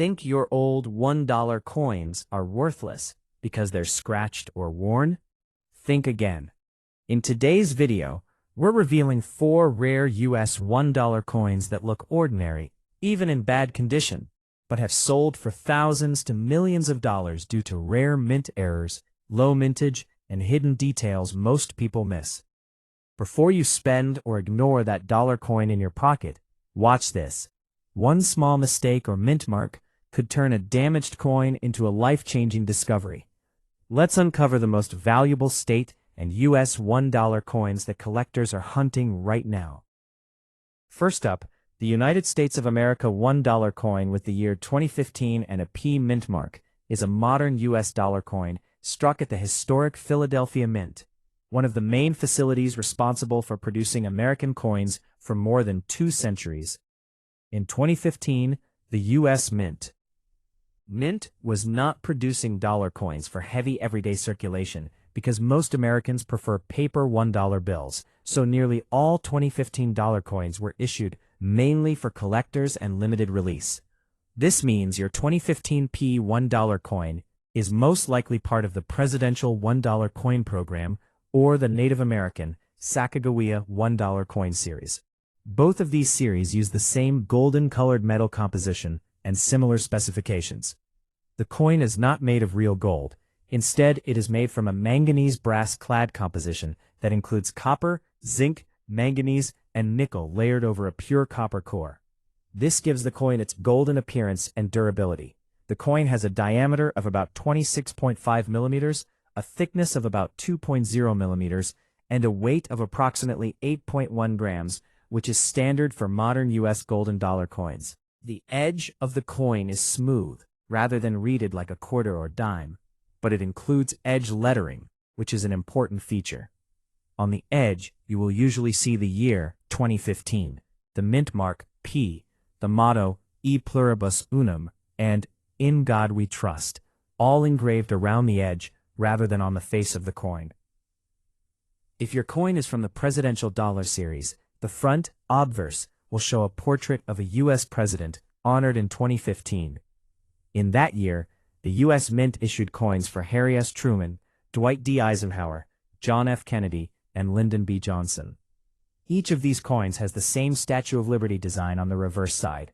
Think your old $1 coins are worthless because they're scratched or worn? Think again. In today's video, we're revealing 4 rare US $1 coins that look ordinary, even in bad condition, but have sold for thousands to millions of dollars due to rare mint errors, low mintage, and hidden details most people miss. Before you spend or ignore that dollar coin in your pocket, watch this. One small mistake or mint mark could turn a damaged coin into a life-changing discovery. Let's uncover the most valuable state and US $1 coins that collectors are hunting right now. First up, the United States of America $1 coin with the year 2015 and a P mint mark is a modern US dollar coin struck at the historic Philadelphia Mint, one of the main facilities responsible for producing American coins for more than 2 centuries. In 2015, the U.S. Mint was not producing dollar coins for heavy everyday circulation because most Americans prefer paper $1 bills, so nearly all 2015 dollar coins were issued mainly for collectors and limited release. This means your 2015 P $1 coin is most likely part of the Presidential $1 Coin Program or the Native American Sacagawea $1 coin series. Both of these series use the same golden-colored metal composition and similar specifications. The coin is not made of real gold. Instead, it is made from a manganese brass clad composition that includes copper, zinc, manganese, and nickel layered over a pure copper core. This gives the coin its golden appearance and durability. The coin has a diameter of about 26.5 millimeters, a thickness of about 2.0 millimeters, and a weight of approximately 8.1 grams, which is standard for modern U.S. golden dollar coins. The edge of the coin is smooth, rather than reeded like a quarter or dime, but it includes edge lettering, which is an important feature. On the edge, you will usually see the year 2015, the mint mark P, the motto E pluribus unum, and In God We Trust, all engraved around the edge rather than on the face of the coin. If your coin is from the Presidential Dollar Series, the front obverse will show a portrait of a U.S. president honored in 2015. In that year, the U.S. Mint issued coins for Harry S. Truman, Dwight D. Eisenhower, John F. Kennedy, and Lyndon B. Johnson. Each of these coins has the same Statue of Liberty design on the reverse side.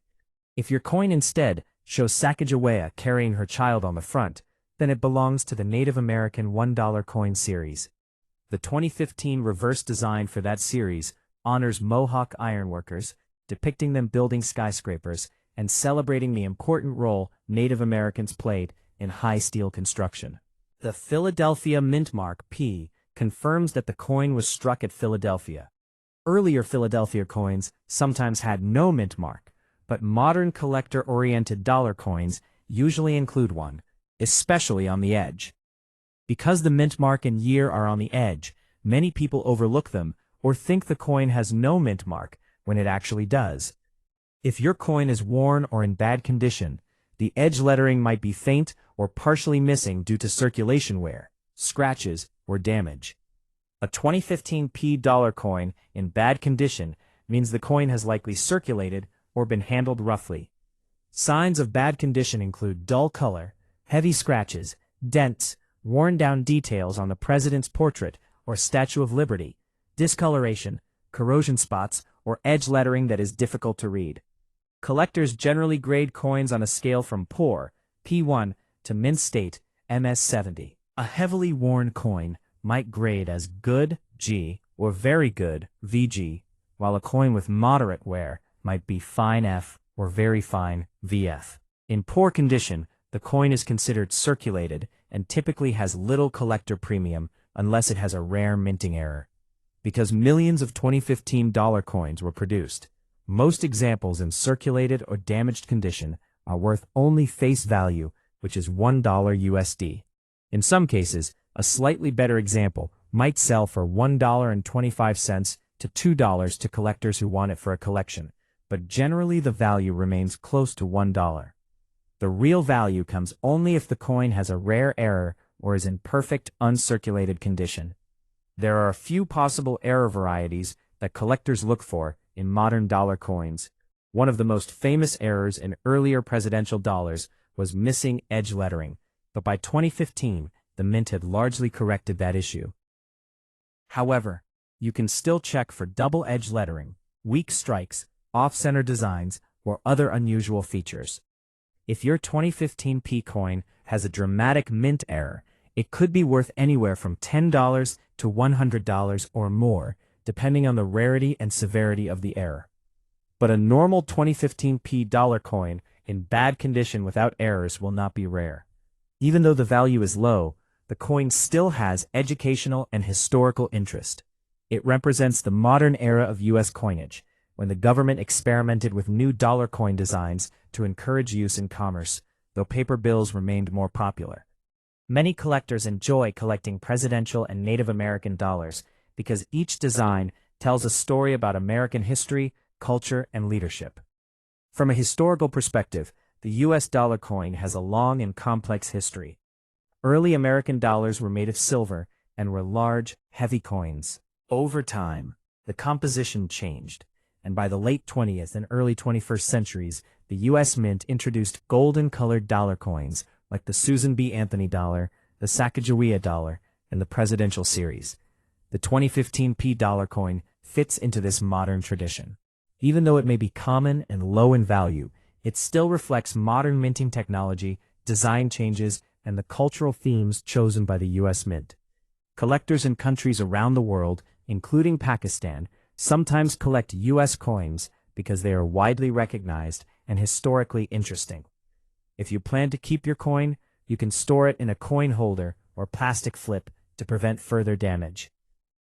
If your coin instead shows Sacagawea carrying her child on the front, then it belongs to the Native American $1 coin series. The 2015 reverse design for that series honors Mohawk ironworkers, depicting them building skyscrapers and celebrating the important role Native Americans played in high steel construction. The Philadelphia mint mark P confirms that the coin was struck at Philadelphia. Earlier Philadelphia coins sometimes had no mint mark, but modern collector-oriented dollar coins usually include one, especially on the edge. Because the mint mark and year are on the edge, many people overlook them or think the coin has no mint mark when it actually does. If your coin is worn or in bad condition, the edge lettering might be faint or partially missing due to circulation wear, scratches, or damage. A 2015 P dollar coin in bad condition means the coin has likely circulated or been handled roughly. Signs of bad condition include dull color, heavy scratches, dents, worn-down details on the president's portrait or Statue of Liberty, discoloration, corrosion spots, or edge lettering that is difficult to read. Collectors generally grade coins on a scale from poor, P1, to mint state, MS70. A heavily worn coin might grade as good, G, or very good, VG, while a coin with moderate wear might be fine F or very fine, VF. In poor condition, the coin is considered circulated and typically has little collector premium unless it has a rare minting error. Because millions of 2015 dollar coins were produced, most examples in circulated or damaged condition are worth only face value, which is $1 USD. In some cases, a slightly better example might sell for $1.25 to $2 to collectors who want it for a collection, but generally the value remains close to $1. The real value comes only if the coin has a rare error or is in perfect uncirculated condition. There are a few possible error varieties that collectors look for in modern dollar coins. One of the most famous errors in earlier presidential dollars was missing edge lettering, but by 2015, the Mint had largely corrected that issue. However, you can still check for double-edge lettering, weak strikes, off-center designs, or other unusual features. If your 2015 P coin has a dramatic mint error, it could be worth anywhere from $10 to $100 or more, depending on the rarity and severity of the error. But a normal 2015 P dollar coin in bad condition without errors will not be rare. Even though the value is low, the coin still has educational and historical interest. It represents the modern era of U.S. coinage, when the government experimented with new dollar coin designs to encourage use in commerce, though paper bills remained more popular. Many collectors enjoy collecting presidential and Native American dollars because each design tells a story about American history, culture, and leadership. From a historical perspective, the U.S. dollar coin has a long and complex history. Early American dollars were made of silver and were large, heavy coins. Over time, the composition changed, and by the late 20th and early 21st centuries, the U.S. Mint introduced golden-colored dollar coins like the Susan B. Anthony dollar, the Sacagawea dollar, and the Presidential Series. The 2015 P dollar coin fits into this modern tradition. Even though it may be common and low in value, it still reflects modern minting technology, design changes, and the cultural themes chosen by the U.S. Mint. Collectors in countries around the world, including Pakistan, sometimes collect U.S. coins because they are widely recognized and historically interesting. If you plan to keep your coin, you can store it in a coin holder or plastic flip to prevent further damage.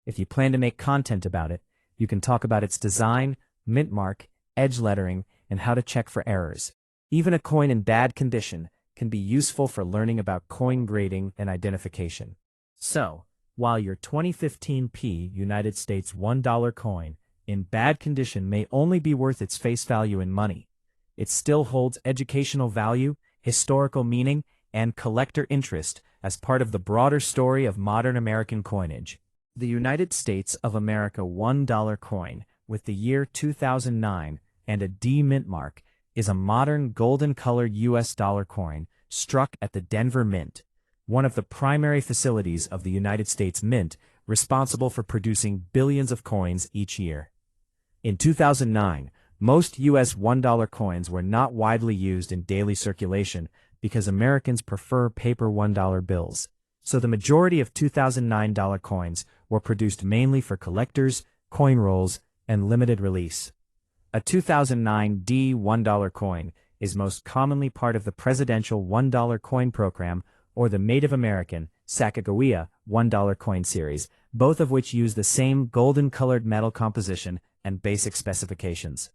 If you plan to make content about it, you can talk about its design, mint mark, edge lettering, and how to check for errors. Even a coin in bad condition can be useful for learning about coin grading and identification. So, while your 2015 P United States $1 coin in bad condition may only be worth its face value in money, it still holds educational value, historical meaning, and collector interest as part of the broader story of modern American coinage. The United States of America $1 coin with the year 2009 and a D mint mark is a modern golden-colored U.S. dollar coin struck at the Denver Mint, one of the primary facilities of the United States Mint, responsible for producing billions of coins each year. In 2009, most U.S. $1 coins were not widely used in daily circulation because Americans prefer paper $1 bills, so the majority of 2009 dollar coins were produced mainly for collectors, coin rolls, and limited release. A 2009 D $1 coin is most commonly part of the Presidential $1 coin program or the Native American Sacagawea $1 coin series, both of which use the same golden-colored metal composition and basic specifications.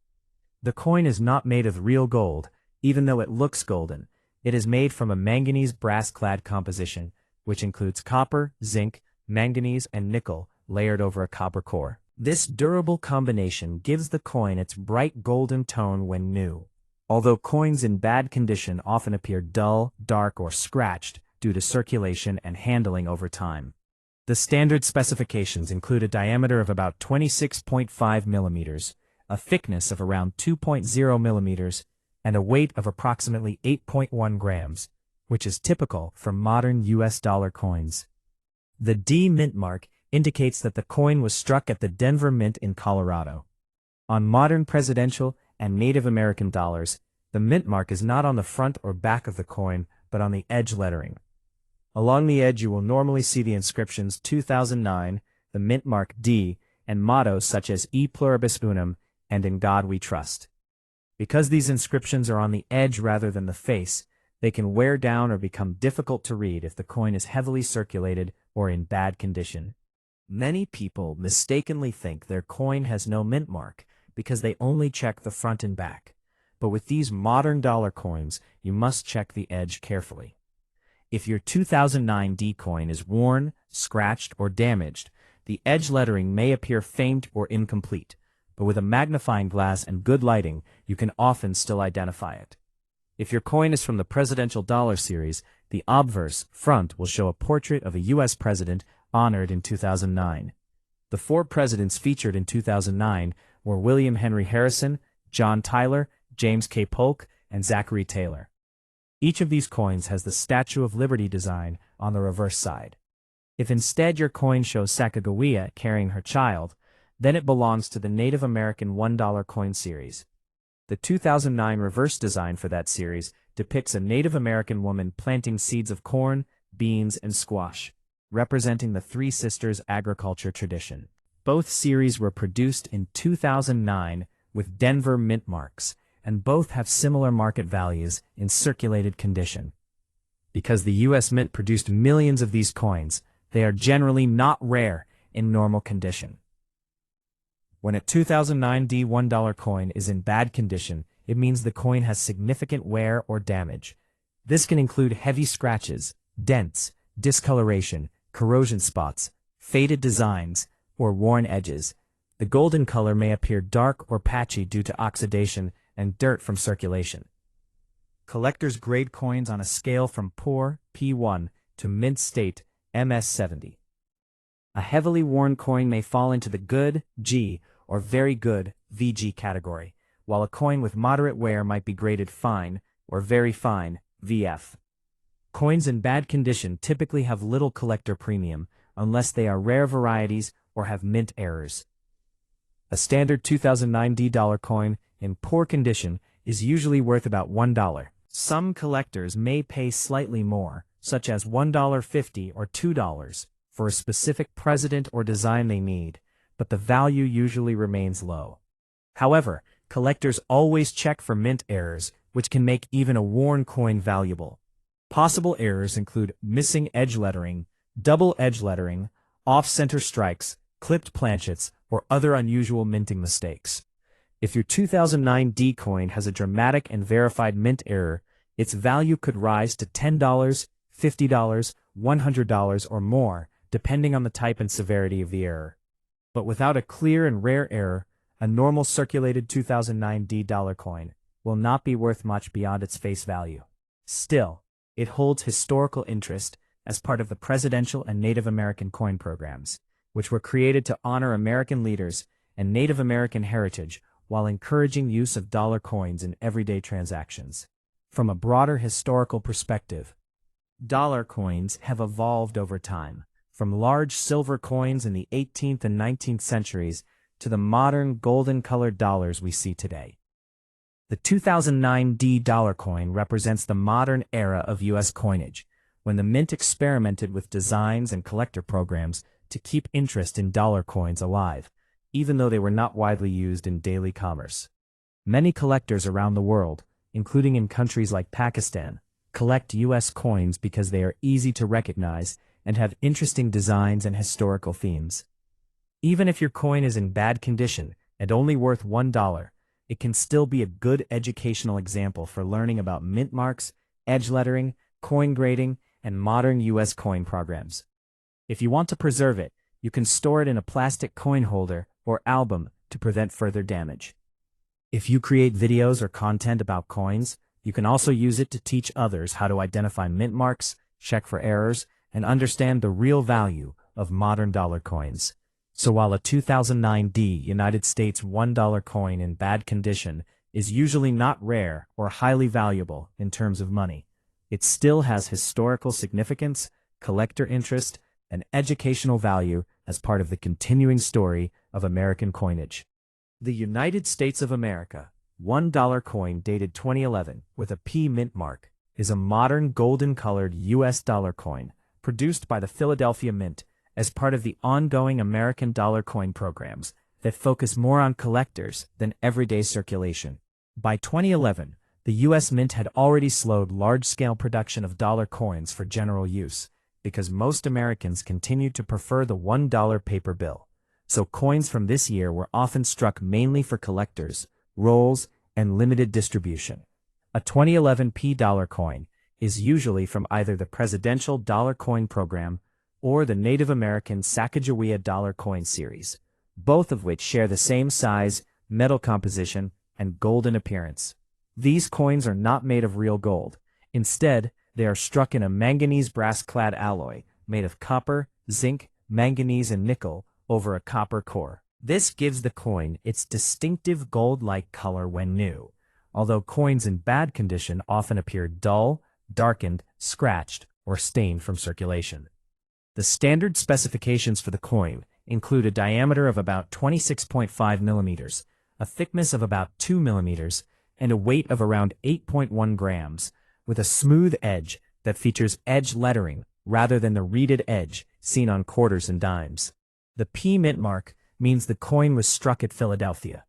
The coin is not made of real gold, even though it looks golden. It is made from a manganese brass-clad composition, which includes copper, zinc, manganese, and nickel layered over a copper core. This durable combination gives the coin its bright golden tone when new, although coins in bad condition often appear dull, dark, or scratched due to circulation and handling over time. The standard specifications include a diameter of about 26.5 millimeters, a thickness of around 2.0 millimeters, and a weight of approximately 8.1 grams, which is typical for modern U.S. dollar coins. The D mint mark indicates that the coin was struck at the Denver Mint in Colorado. On modern presidential and Native American dollars, the mint mark is not on the front or back of the coin, but on the edge lettering. Along the edge you will normally see the inscriptions 2009, the mint mark D, and mottos such as E pluribus unum and In God We Trust. Because these inscriptions are on the edge rather than the face, they can wear down or become difficult to read if the coin is heavily circulated or in bad condition. Many people mistakenly think their coin has no mint mark because they only check the front and back. But with these modern dollar coins, you must check the edge carefully. If your 2009 D coin is worn, scratched, or damaged, the edge lettering may appear faint or incomplete, but with a magnifying glass and good lighting, you can often still identify it. If your coin is from the Presidential Dollar Series, the obverse front will show a portrait of a U.S. president honored in 2009. The 4 presidents featured in 2009 were William Henry Harrison, John Tyler, James K. Polk, and Zachary Taylor. Each of these coins has the Statue of Liberty design on the reverse side. If instead your coin shows Sacagawea carrying her child, then it belongs to the Native American $1 coin series. The 2009 reverse design for that series depicts a Native American woman planting seeds of corn, beans, and squash, representing the Three Sisters agriculture tradition. Both series were produced in 2009 with Denver mint marks, and both have similar market values in circulated condition. Because the U.S. Mint produced millions of these coins, they are generally not rare in normal condition. When a 2009 D $1 coin is in bad condition, it means the coin has significant wear or damage. This can include heavy scratches, dents, discoloration, corrosion spots, faded designs, or worn edges. The golden color may appear dark or patchy due to oxidation and dirt from circulation. Collectors grade coins on a scale from poor, P1, to mint state, MS70. A heavily worn coin may fall into the good, G, or very good, VG category, while a coin with moderate wear might be graded fine, or very fine, VF. Coins in bad condition typically have little collector premium, unless they are rare varieties or have mint errors. A standard 2009 D dollar coin in poor condition is usually worth about $1. Some collectors may pay slightly more, such as $1.50 or $2, for a specific president or design they need, but the value usually remains low. However, collectors always check for mint errors, which can make even a worn coin valuable. Possible errors include missing edge lettering, double edge lettering, off-center strikes, clipped planchets, or other unusual minting mistakes. If your 2009 D coin has a dramatic and verified mint error, its value could rise to $10, $50, $100, or more, depending on the type and severity of the error. But without a clear and rare error, a normal circulated 2009 D dollar coin will not be worth much beyond its face value. Still, it holds historical interest as part of the presidential and Native American coin programs, which were created to honor American leaders and Native American heritage while encouraging use of dollar coins in everyday transactions. From a broader historical perspective, dollar coins have evolved over time, from large silver coins in the 18th and 19th centuries to the modern golden-colored dollars we see today. The 2009 D dollar coin represents the modern era of U.S. coinage, when the mint experimented with designs and collector programs to keep interest in dollar coins alive, even though they were not widely used in daily commerce. Many collectors around the world, including in countries like Pakistan, collect U.S. coins because they are easy to recognize and have interesting designs and historical themes. Even if your coin is in bad condition and only worth $1, it can still be a good educational example for learning about mint marks, edge lettering, coin grading, and modern U.S. coin programs. If you want to preserve it, you can store it in a plastic coin holder or album to prevent further damage. If you create videos or content about coins, you can also use it to teach others how to identify mint marks, check for errors, and understand the real value of modern dollar coins. So while a 2009 D United States $1 coin in bad condition is usually not rare or highly valuable in terms of money, it still has historical significance, collector interest, and educational value as part of the continuing story of American coinage. The United States of America $1 coin dated 2011 with a P mint mark is a modern golden-colored U.S. dollar coin produced by the Philadelphia Mint as part of the ongoing American dollar coin programs that focus more on collectors than everyday circulation. By 2011, the U.S. Mint had already slowed large-scale production of dollar coins for general use because most Americans continued to prefer the $1 paper bill. So coins from this year were often struck mainly for collectors, rolls, and limited distribution. A 2011 P dollar coin is usually from either the Presidential Dollar Coin Program or the Native American Sacagawea Dollar Coin Series, both of which share the same size, metal composition, and golden appearance. These coins are not made of real gold. Instead, they are struck in a manganese brass-clad alloy made of copper, zinc, manganese, and nickel over a copper core. This gives the coin its distinctive gold-like color when new, although coins in bad condition often appear dull, darkened, scratched, or stained from circulation. The standard specifications for the coin include a diameter of about 26.5 millimeters, a thickness of about 2 millimeters, and a weight of around 8.1 grams, with a smooth edge that features edge lettering rather than the reeded edge seen on quarters and dimes. The P mint mark means the coin was struck at Philadelphia.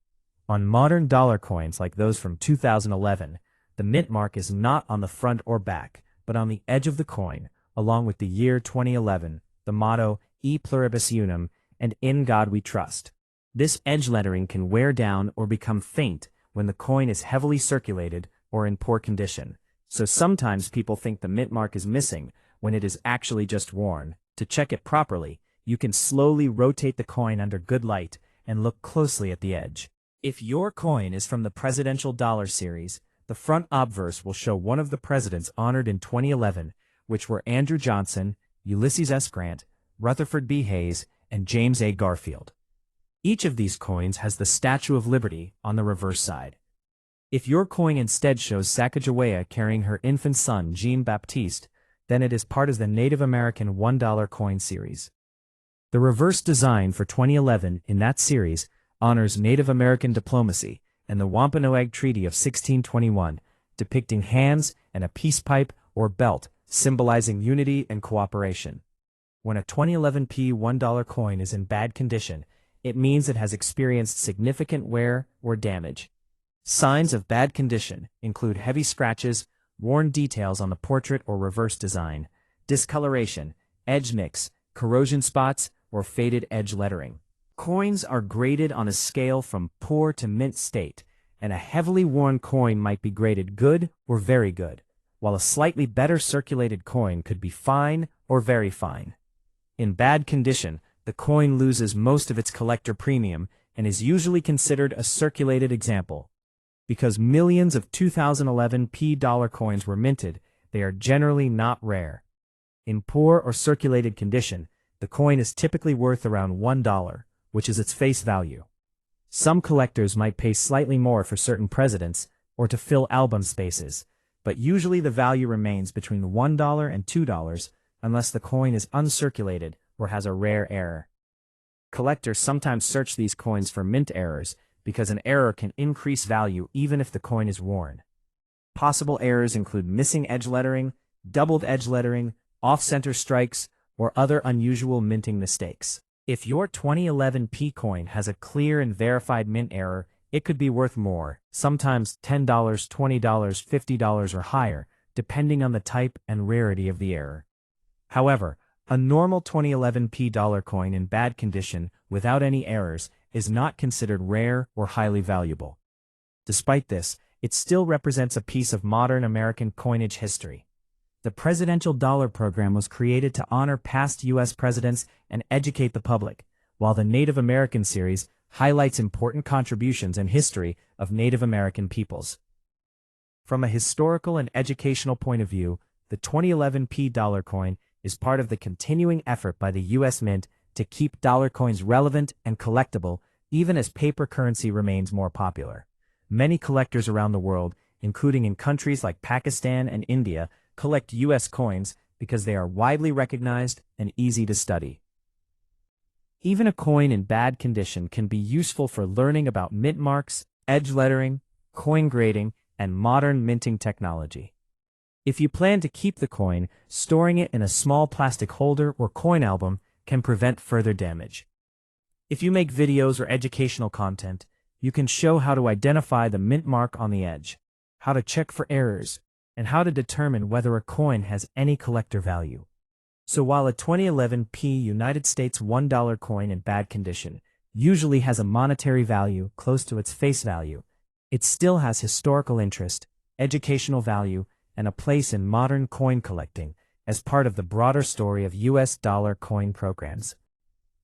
On modern dollar coins like those from 2011, the mint mark is not on the front or back, but on the edge of the coin, along with the year 2011, the motto E Pluribus Unum, and In God We Trust. This edge lettering can wear down or become faint when the coin is heavily circulated or in poor condition, so sometimes people think the mint mark is missing when it is actually just worn. To check it properly, you can slowly rotate the coin under good light and look closely at the edge. If your coin is from the presidential dollar series, the front obverse will show one of the presidents honored in 2011, which were Andrew Johnson, Ulysses S. Grant, Rutherford B. Hayes, and James A. Garfield. Each of these coins has the Statue of Liberty on the reverse side. If your coin instead shows Sacagawea carrying her infant son Jean-Baptiste, then it is part of the Native American $1 coin series. The reverse design for 2011 in that series honors Native American diplomacy and the Wampanoag Treaty of 1621, depicting hands and a peace pipe or belt symbolizing unity and cooperation. When a 2011 P $1 coin is in bad condition, it means it has experienced significant wear or damage. Signs of bad condition include heavy scratches, worn details on the portrait or reverse design, discoloration, edge nicks, corrosion spots, or faded edge lettering. Coins are graded on a scale from poor to mint state, and a heavily worn coin might be graded good or very good, while a slightly better circulated coin could be fine or very fine. In bad condition, the coin loses most of its collector premium and is usually considered a circulated example. Because millions of 2011 P dollar coins were minted, they are generally not rare. In poor or circulated condition, the coin is typically worth around $1, which is its face value. Some collectors might pay slightly more for certain presidents or to fill album spaces, but usually the value remains between $1 and $2 unless the coin is uncirculated or has a rare error. Collectors sometimes search these coins for mint errors because an error can increase value even if the coin is worn. Possible errors include missing edge lettering, doubled edge lettering, off-center strikes, or other unusual minting mistakes. If your 2011 P coin has a clear and verified mint error, it could be worth more, sometimes $10, $20, $50 or higher, depending on the type and rarity of the error. However, a normal 2011 P dollar coin in bad condition without any errors is not considered rare or highly valuable. Despite this, it still represents a piece of modern American coinage history. The Presidential Dollar Program was created to honor past U.S. presidents and educate the public, while the Native American series highlights important contributions and history of Native American peoples. From a historical and educational point of view, the 2011 P dollar coin is part of the continuing effort by the U.S. Mint to keep dollar coins relevant and collectible even as paper currency remains more popular. Many collectors around the world, including in countries like Pakistan and India, collect U.S. coins because they are widely recognized and easy to study. Even a coin in bad condition can be useful for learning about mint marks, edge lettering, coin grading, and modern minting technology. If you plan to keep the coin, storing it in a small plastic holder or coin album can prevent further damage. If you make videos or educational content, you can show how to identify the mint mark on the edge, how to check for errors, and how to determine whether a coin has any collector value. So while a 2011 P United States $1 coin in bad condition usually has a monetary value close to its face value, it still has historical interest, educational value, and a place in modern coin collecting as part of the broader story of U.S. dollar coin programs.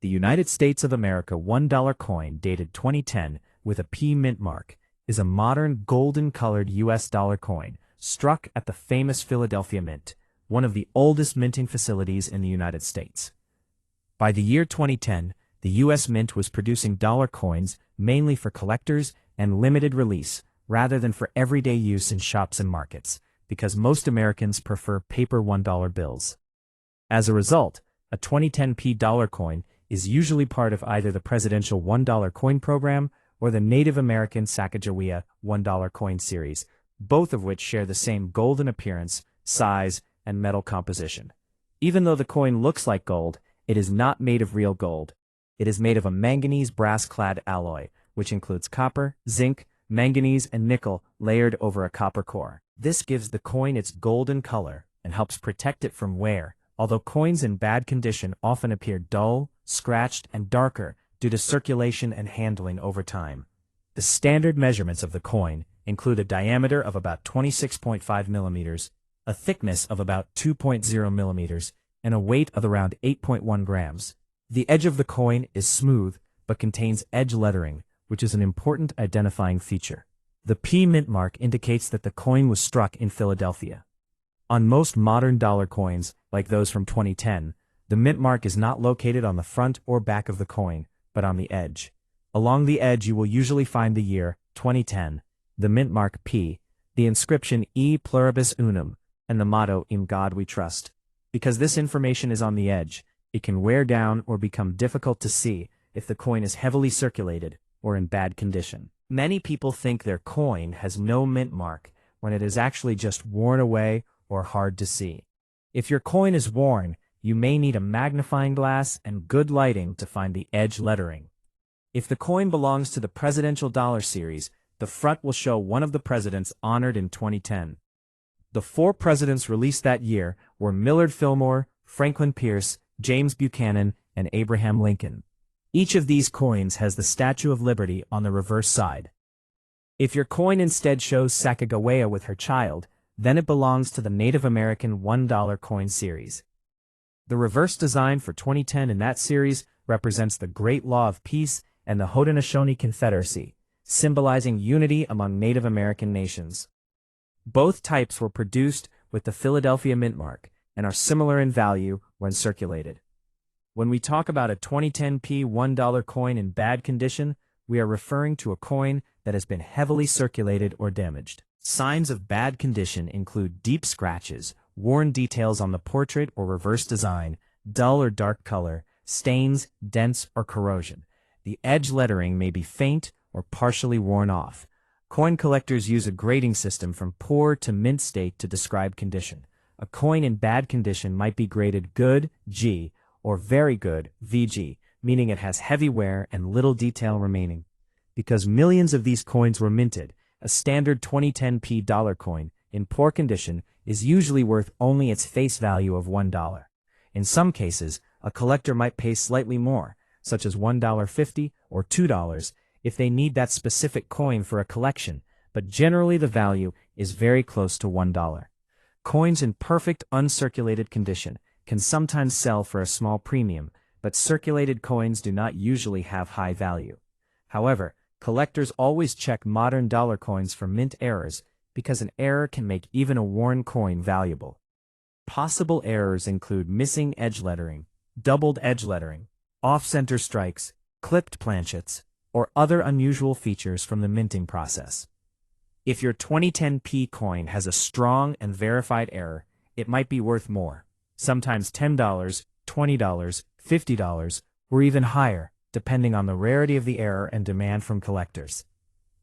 The United States of America $1 coin dated 2010 with a P mint mark is a modern golden-colored U.S. dollar coin struck at the famous Philadelphia Mint, one of the oldest minting facilities in the United States. By the year 2010, The U.S. Mint was producing dollar coins mainly for collectors and limited release, rather than for everyday use in shops and markets, because most Americans prefer paper $1 bills. As a result, a 2010p dollar coin is usually part of either the presidential $1 coin program or the Native American Sacagawea $1 coin series, both of which share the same golden appearance, size, and metal composition. Even though the coin looks like gold, it is not made of real gold. It is made of a manganese brass-clad alloy, which includes copper, zinc, manganese, and nickel layered over a copper core. This gives the coin its golden color and helps protect it from wear, although coins in bad condition often appear dull, scratched, and darker due to circulation and handling over time. The standard measurements of the coin include a diameter of about 26.5 millimeters, a thickness of about 2.0 millimeters, and a weight of around 8.1 grams. The edge of the coin is smooth, but contains edge lettering, which is an important identifying feature. The P mint mark indicates that the coin was struck in Philadelphia. On most modern dollar coins, like those from 2010, the mint mark is not located on the front or back of the coin, but on the edge. Along the edge you will usually find the year, 2010, the mint mark P, the inscription E pluribus unum, and the motto In God We Trust. Because this information is on the edge, it can wear down or become difficult to see if the coin is heavily circulated or in bad condition. Many people think their coin has no mint mark when it is actually just worn away or hard to see. If your coin is worn, you may need a magnifying glass and good lighting to find the edge lettering. If the coin belongs to the presidential dollar series, the front will show one of the presidents honored in 2010. The 4 presidents released that year were Millard Fillmore, Franklin Pierce, James Buchanan, and Abraham Lincoln. Each of these coins has the Statue of Liberty on the reverse side. If your coin instead shows Sacagawea with her child, then it belongs to the Native American $1 coin series. The reverse design for 2010 in that series represents the Great Law of Peace and the Haudenosaunee Confederacy, symbolizing unity among Native American nations. Both types were produced with the Philadelphia mint mark and are similar in value when circulated. When we talk about a 2010p $1 coin in bad condition, we are referring to a coin that has been heavily circulated or damaged. Signs of bad condition include deep scratches, worn details on the portrait or reverse design, dull or dark color, stains, dents, or corrosion. The edge lettering may be faint or partially worn off. Coin collectors use a grading system from poor to mint state to describe condition. A coin in bad condition might be graded good, G, or very good, VG, meaning it has heavy wear and little detail remaining. Because millions of these coins were minted, a standard 2010p dollar coin, in poor condition, is usually worth only its face value of $1. In some cases, a collector might pay slightly more, such as $1.50 or $2, if they need that specific coin for a collection, but generally the value is very close to $1. Coins in perfect uncirculated condition can sometimes sell for a small premium, but circulated coins do not usually have high value. However, collectors always check modern dollar coins for mint errors because an error can make even a worn coin valuable. Possible errors include missing edge lettering, doubled edge lettering, off-center strikes, clipped planchets, or other unusual features from the minting process. If your 2010p coin has a strong and verified error, it might be worth more, sometimes $10, $20, $50, or even higher, depending on the rarity of the error and demand from collectors.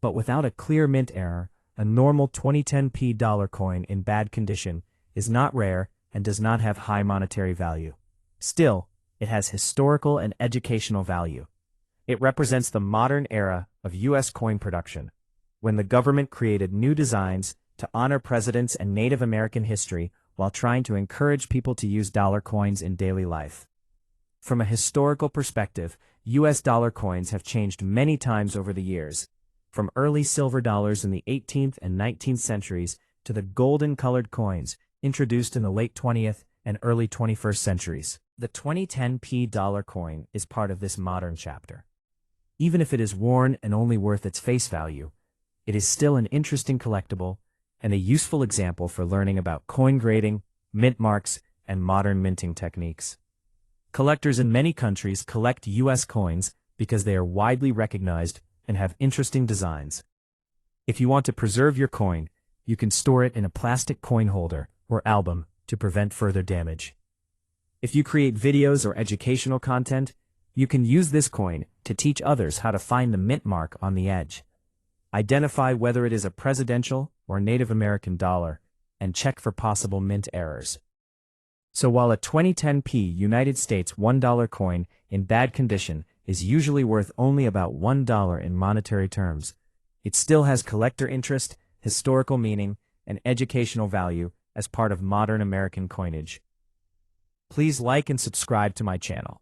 But without a clear mint error, a normal 2010p dollar coin in bad condition is not rare and does not have high monetary value. Still, it has historical and educational value. It represents the modern era of U.S. coin production, when the government created new designs to honor presidents and Native American history while trying to encourage people to use dollar coins in daily life. From a historical perspective, U.S. dollar coins have changed many times over the years, from early silver dollars in the 18th and 19th centuries to the golden-colored coins introduced in the late 20th and early 21st centuries. The 2010p dollar coin is part of this modern chapter. Even if it is worn and only worth its face value, it is still an interesting collectible and a useful example for learning about coin grading, mint marks, and modern minting techniques. Collectors in many countries collect U.S. coins because they are widely recognized and have interesting designs. If you want to preserve your coin, you can store it in a plastic coin holder or album to prevent further damage. If you create videos or educational content, you can use this coin to teach others how to find the mint mark on the edge. Identify whether it is a presidential or Native American dollar, and check for possible mint errors. So while a 2010p United States $1 coin in bad condition is usually worth only about $1 in monetary terms, it still has collector interest, historical meaning, and educational value as part of modern American coinage. Please like and subscribe to my channel.